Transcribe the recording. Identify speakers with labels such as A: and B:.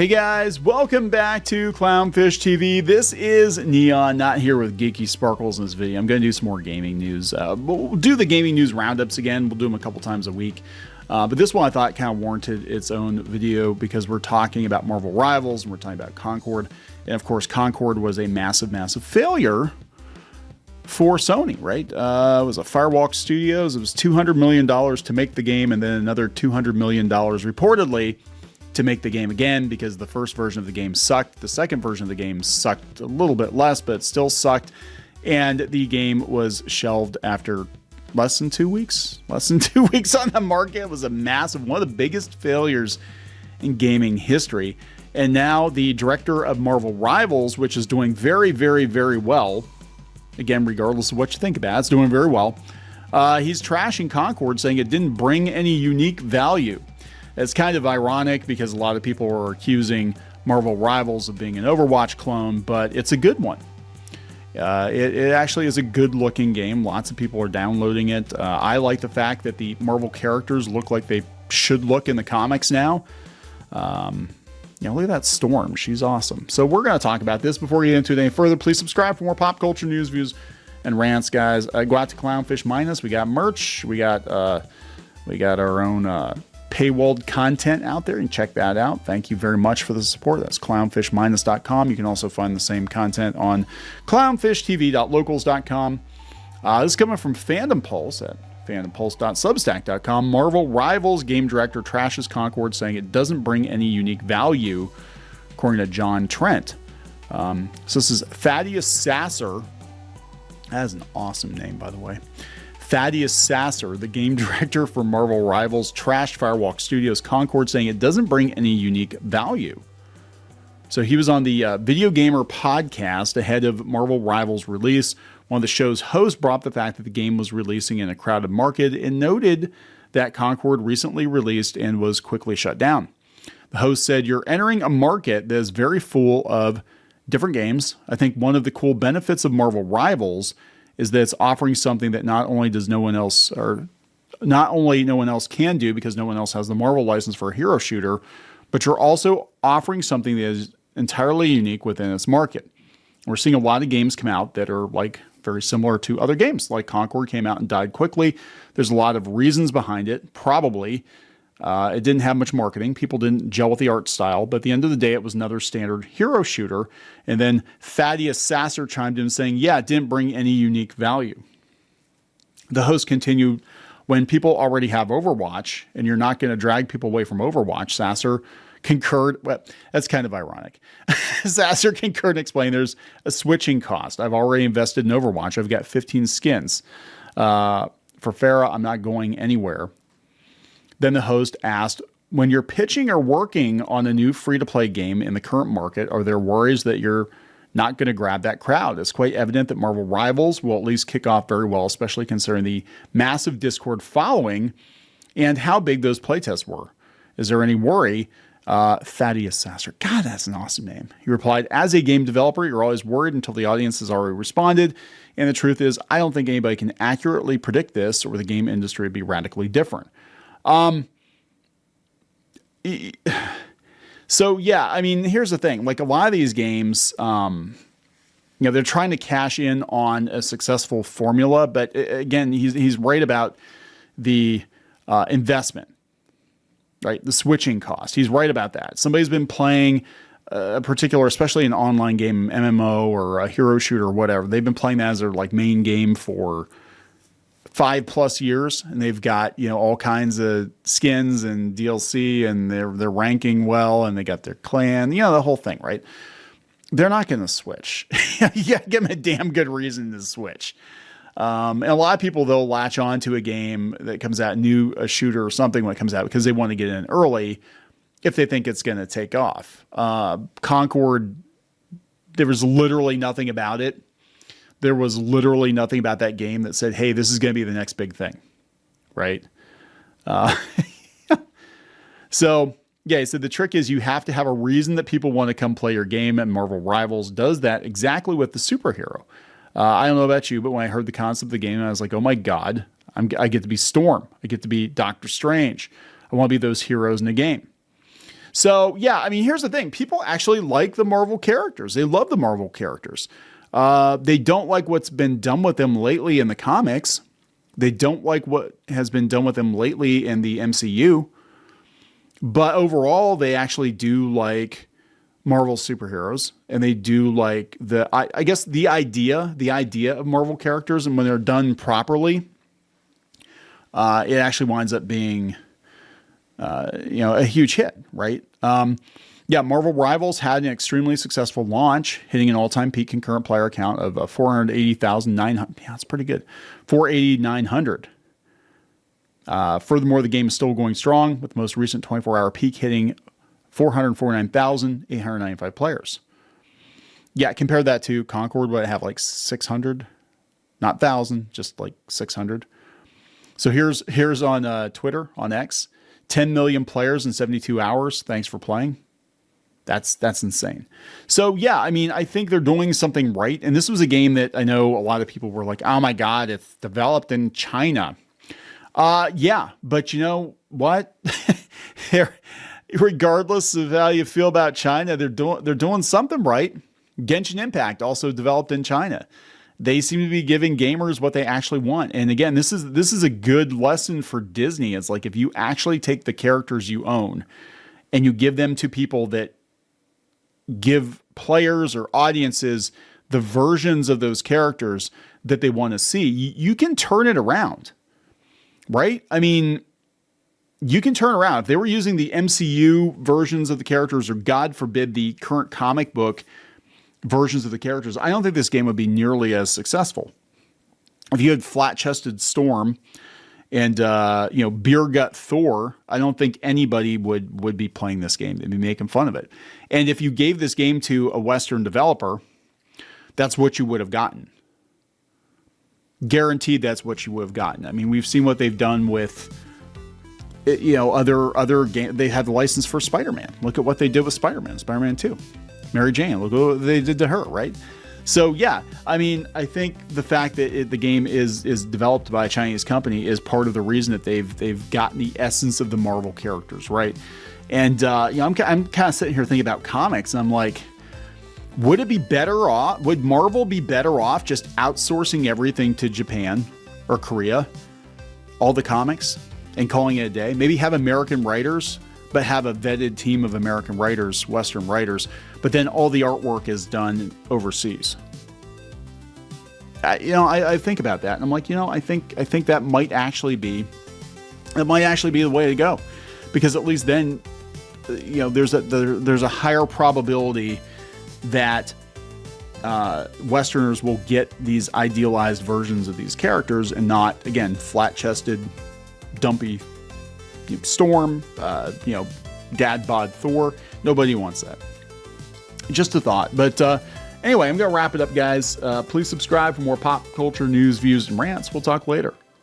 A: Hey guys, welcome back to Clownfish TV. This is Neon, not here with Geeky Sparkles in this video. I'm going to do some more gaming news. We'll do the gaming news roundups again. We'll do them a couple times a week. But this one I thought kind of warranted its own video because we're talking about Marvel Rivals and we're talking about Concord. And of course, Concord was a massive, massive failure for Sony, right? It was a Firewalk Studios. It was $200 million to make the game and then another $200 million reportedly to make the game again because the first version of the game sucked. The second version of the game sucked a little bit less, but it still sucked. And the game was shelved after less than 2 weeks. Less than 2 weeks on the market. It was a massive, one of the biggest failures in gaming history. And now the director of Marvel Rivals, which is doing very, very, very well. Again, regardless of what you think about it, it's doing very well. He's trashing Concord, saying it didn't bring any unique value. It's kind of ironic because a lot of people are accusing Marvel Rivals of being an Overwatch clone, but it's a good one. It actually is a good-looking game. Lots of people are downloading it. I like the fact that the Marvel characters look like they should look in the comics now. Look at that Storm. She's awesome. So we're going to talk about this. Before we get into it any further, please subscribe for more pop culture news, views, and rants, guys. Go out to Clownfish Minus. We got merch. We got our own paywalled content out there, and check that out. Thank you very much for the support. That's clownfishminus.com. You can also find the same content on clownfishtv.locals.com. This is coming from Fandom Pulse at fandompulse.substack.com. Marvel Rivals game director trashes Concord, saying it doesn't bring any unique value, according to John Trent. So this is Thaddeus Sasser. That is an awesome name, by the way. Thaddeus Sasser, the game director for Marvel Rivals, trashed Firewalk Studios Concord, saying it doesn't bring any unique value. So he was on the Video Gamer podcast ahead of Marvel Rivals release. One of the show's hosts brought up the fact that the game was releasing in a crowded market and noted that Concord recently released and was quickly shut down. The host said, "You're entering a market that is very full of different games. I think one of the cool benefits of Marvel Rivals is that it's offering something that not only no one else can do because no one else has the Marvel license for a hero shooter, but you're also offering something that is entirely unique within its market." We're seeing a lot of games come out that are very similar to other games. Like Concord came out and died quickly. There's a lot of reasons behind it. Probably it didn't have much marketing. People didn't gel with the art style. But at the end of the day, it was another standard hero shooter. And then Thaddeus Sasser chimed in saying, yeah, it didn't bring any unique value. The host continued, when people already have Overwatch and you're not going to drag people away from Overwatch, Sasser concurred. Well, that's kind of ironic. Sasser concurred and explained there's a switching cost. I've already invested in Overwatch. I've got 15 skins. For Farah, I'm not going anywhere. Then the host asked, when you're pitching or working on a new free-to-play game in the current market, are there worries that you're not going to grab that crowd? It's quite evident that Marvel Rivals will at least kick off very well, especially considering the massive Discord following and how big those playtests were. Is there any worry? Thaddeus Sasser. God, that's an awesome name. He replied, as a game developer, you're always worried until the audience has already responded. And the truth is, I don't think anybody can accurately predict this or the game industry would be radically different. So yeah, I mean, here's the thing, like a lot of these games, they're trying to cash in on a successful formula, but again, he's right about the, investment, right? The switching cost. He's right about that. Somebody's been playing a particular, especially an online game, MMO or a hero shooter or whatever. They've been playing that as their main game for 5+ years, and they've got, all kinds of skins and DLC, and they're ranking well, and they got their clan, the whole thing, right? They're not going to switch. You got to give them a damn good reason to switch. And a lot of people, they'll latch on to a game that comes out a shooter or something when it comes out because they want to get in early if they think it's going to take off. Concord, there was literally nothing about it. There was literally nothing about that game that said, hey, this is going to be the next big thing, right? So the trick is you have to have a reason that people want to come play your game, and Marvel Rivals does that exactly with the superhero. I don't know about you, but when I heard the concept of the game, I was like, oh my God, I get to be Storm. I get to be Doctor Strange. I want to be those heroes in the game. So yeah, I mean, here's the thing. People actually like the Marvel characters. They love the Marvel characters. They don't like what's been done with them lately in the comics. They don't like what has been done with them lately in the MCU. But overall, they actually do like Marvel superheroes, and they do like I guess the idea of Marvel characters, and when they're done properly, it actually winds up being, a huge hit, right? Yeah, Marvel Rivals had an extremely successful launch, hitting an all-time peak concurrent player count of 480,900. Yeah, that's pretty good. 480,900. Furthermore, the game is still going strong, with the most recent 24-hour peak hitting 449,895 players. Yeah, compare that to Concord, where I have like 600, not 1,000, just like 600. So here's on Twitter, on X, 10 million players in 72 hours. Thanks for playing. That's insane. So yeah, I mean, I think they're doing something right. And this was a game that I know a lot of people were like, oh my God, it's developed in China. Yeah, but you know what? Regardless of how you feel about China, they're doing something right. Genshin Impact, also developed in China. They seem to be giving gamers what they actually want. And again, this is a good lesson for Disney. It's like, if you actually take the characters you own and you give them to people that give players or audiences the versions of those characters that they want to see, you can turn it around, right? I mean, you can turn around. If they were using the MCU versions of the characters, or God forbid, the current comic book versions of the characters, I don't think this game would be nearly as successful. If you had flat-chested Storm and beer gut Thor, I don't think anybody would be playing this game. They'd be making fun of it. And if you gave this game to a Western developer, that's what you would have gotten. Guaranteed, that's what you would have gotten. I mean, we've seen what they've done with other game. They had the license for Spider-Man. Look at what they did with Spider-Man 2. Mary Jane, look what they did to her, right? So yeah, I mean, I think the fact that the game is developed by a Chinese company is part of the reason that they've gotten the essence of the Marvel characters, right? And I'm kind of sitting here thinking about comics, and I'm like, would Marvel be better off just outsourcing everything to Japan or Korea, all the comics, and calling it a day? Maybe have American writers, but have a vetted team of American writers, Western writers, but then all the artwork is done overseas. I think about that, and I'm like, I think that might actually be the way to go, because at least then, there's a higher probability that Westerners will get these idealized versions of these characters, and not, again, flat-chested, dumpy Storm, dad bod Thor. Nobody wants that. Just a thought. But anyway, I'm going to wrap it up, guys. Please subscribe for more pop culture news, views, and rants. We'll talk later.